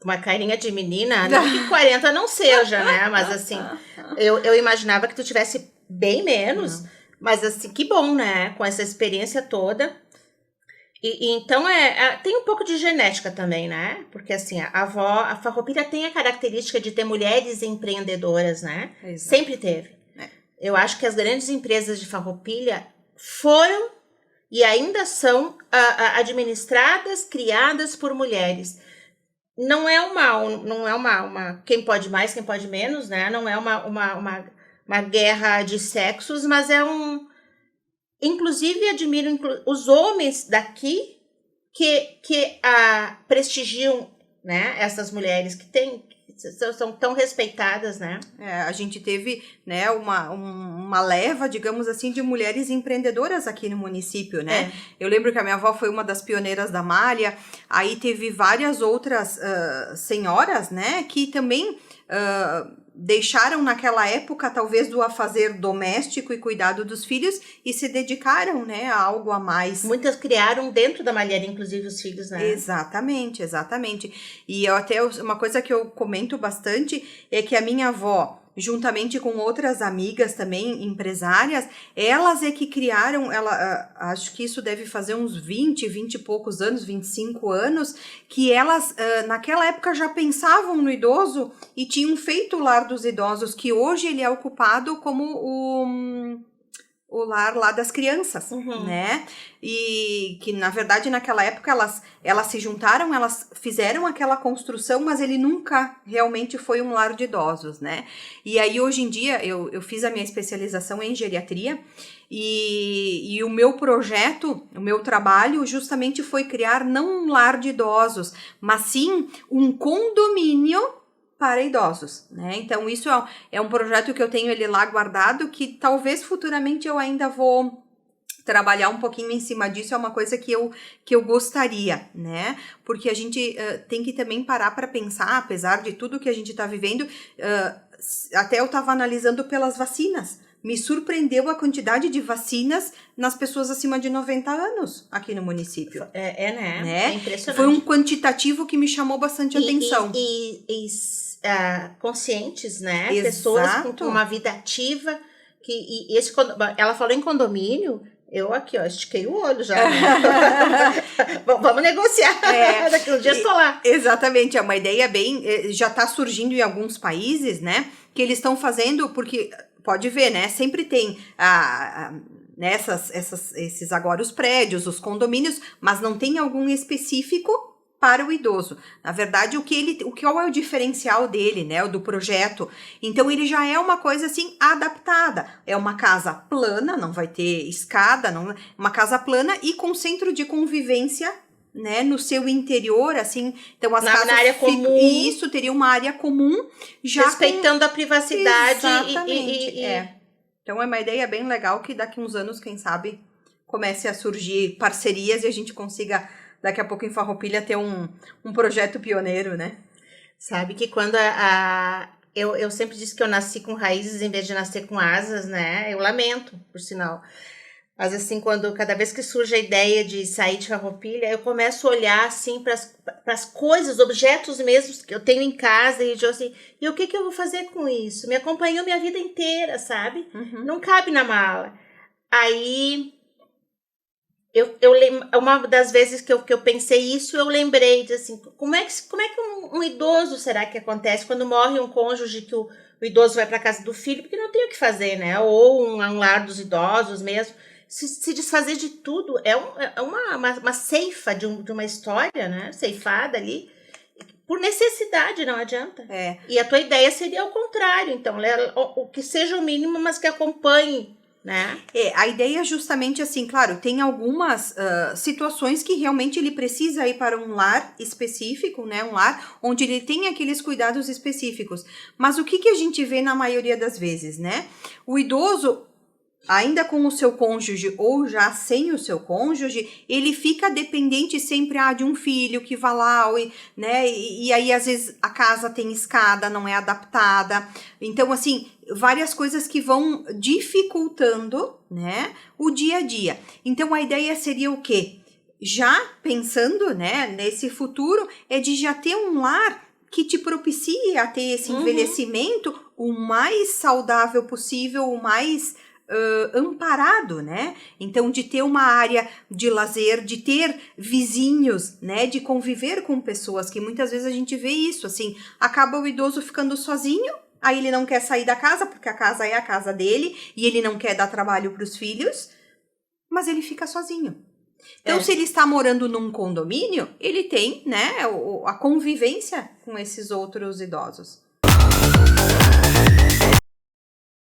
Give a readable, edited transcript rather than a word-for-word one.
uma carinha de menina, não que 40 não seja, né? Mas assim, eu imaginava que tu tivesse bem menos, mas assim, que bom, né? Com essa experiência toda. E então tem um pouco de genética também, né? Porque assim, a Farroupilha tem a característica de ter mulheres empreendedoras, né? Exato. Sempre teve. Eu acho que as grandes empresas de Farroupilha foram e ainda são administradas, criadas por mulheres. Não é uma quem pode mais, quem pode menos, né? Não é uma guerra de sexos, mas inclusive admiro os homens daqui que prestigiam, né, essas mulheres que são tão respeitadas, né? A gente teve, né, uma leva, digamos assim, de mulheres empreendedoras aqui no município, né? Eu lembro que a minha avó foi uma das pioneiras da malha, aí teve várias outras senhoras, né, que também deixaram naquela época, talvez, do afazer doméstico e cuidado dos filhos e se dedicaram, né, a algo a mais. Muitas criaram dentro da malharia, inclusive, os filhos, né? Exatamente, exatamente. E uma coisa que eu comento bastante é que a minha avó, juntamente com outras amigas também, empresárias, elas é que criaram, acho que isso deve fazer uns 20 e poucos anos, 25 anos, que elas naquela época já pensavam no idoso e tinham feito o lar dos idosos, que hoje ele é ocupado como o lar lá das crianças, né? E que, na verdade, naquela época elas se juntaram, elas fizeram aquela construção, mas ele nunca realmente foi um lar de idosos, né? E aí, hoje em dia, eu fiz a minha especialização em geriatria e o meu projeto, o meu trabalho justamente foi criar não um lar de idosos, mas sim um condomínio para idosos, né? Então, isso é um projeto que eu tenho ele lá guardado, que talvez futuramente eu ainda vou trabalhar um pouquinho em cima disso, é uma coisa que eu gostaria, né? Porque a gente tem que também parar para pensar, apesar de tudo que a gente está vivendo, até eu estava analisando pelas vacinas, me surpreendeu a quantidade de vacinas nas pessoas acima de 90 anos aqui no município. Né? É impressionante. Foi um quantitativo que me chamou bastante atenção. Conscientes, né? Exato. Pessoas com uma vida ativa. Ela falou em condomínio, eu aqui, ó, estiquei o olho já. Né? Vamos negociar. Daqui uns dias estou lá. Exatamente, é uma ideia bem... Já está surgindo em alguns países, né? Que eles estão fazendo, porque... Pode ver, né? Sempre tem esses agora os prédios, os condomínios, mas não tem algum específico para o idoso. Na verdade, qual é o diferencial dele, né? O do projeto. Então, ele já é uma coisa assim adaptada. É uma casa plana, não vai ter escada, uma casa plana e com centro de convivência, né, no seu interior, assim, então as casas na área comum, e isso teria uma área comum, já respeitando a privacidade. Exatamente. Então é uma ideia bem legal que daqui uns anos, quem sabe, comece a surgir parcerias e a gente consiga daqui a pouco em Farroupilha ter um projeto pioneiro, né? Sabe que quando eu sempre disse que eu nasci com raízes em vez de nascer com asas, né? Eu lamento, por sinal. Mas assim, cada vez que surge a ideia de sair de Farroupilha, eu começo a olhar assim para as coisas, objetos mesmos que eu tenho em casa e digo assim, e o que eu vou fazer com isso? Me acompanhou minha vida inteira, sabe? Não cabe na mala. Aí, uma das vezes que eu pensei isso, eu lembrei de assim, como é que um idoso será que acontece quando morre um cônjuge que o idoso vai para casa do filho, porque não tem o que fazer, né? Ou um lar dos idosos mesmo. Se desfazer de tudo é uma ceifa de uma história, né? Ceifada ali, por necessidade, não adianta. E a tua ideia seria o contrário, então, o que seja o mínimo, mas que acompanhe, né? A ideia é justamente assim, claro, tem algumas situações que realmente ele precisa ir para um lar específico, né? Um lar onde ele tem aqueles cuidados específicos. Mas o que a gente vê na maioria das vezes, né? O idoso, ainda com o seu cônjuge ou já sem o seu cônjuge, ele fica dependente sempre de um filho que vá lá, né? E aí, às vezes, a casa tem escada, não é adaptada. Então, assim, várias coisas que vão dificultando, né, o dia a dia. Então, a ideia seria o quê? Já pensando, né, nesse futuro, é de já ter um lar que te propicie a ter esse envelhecimento o mais saudável possível, o mais amparado, né? Então, de ter uma área de lazer, de ter vizinhos, né? De conviver com pessoas, que muitas vezes a gente vê isso, assim, acaba o idoso ficando sozinho, aí ele não quer sair da casa, porque a casa é a casa dele, e ele não quer dar trabalho para os filhos, mas ele fica sozinho. Então, se ele está morando num condomínio, ele tem, né, a convivência com esses outros idosos.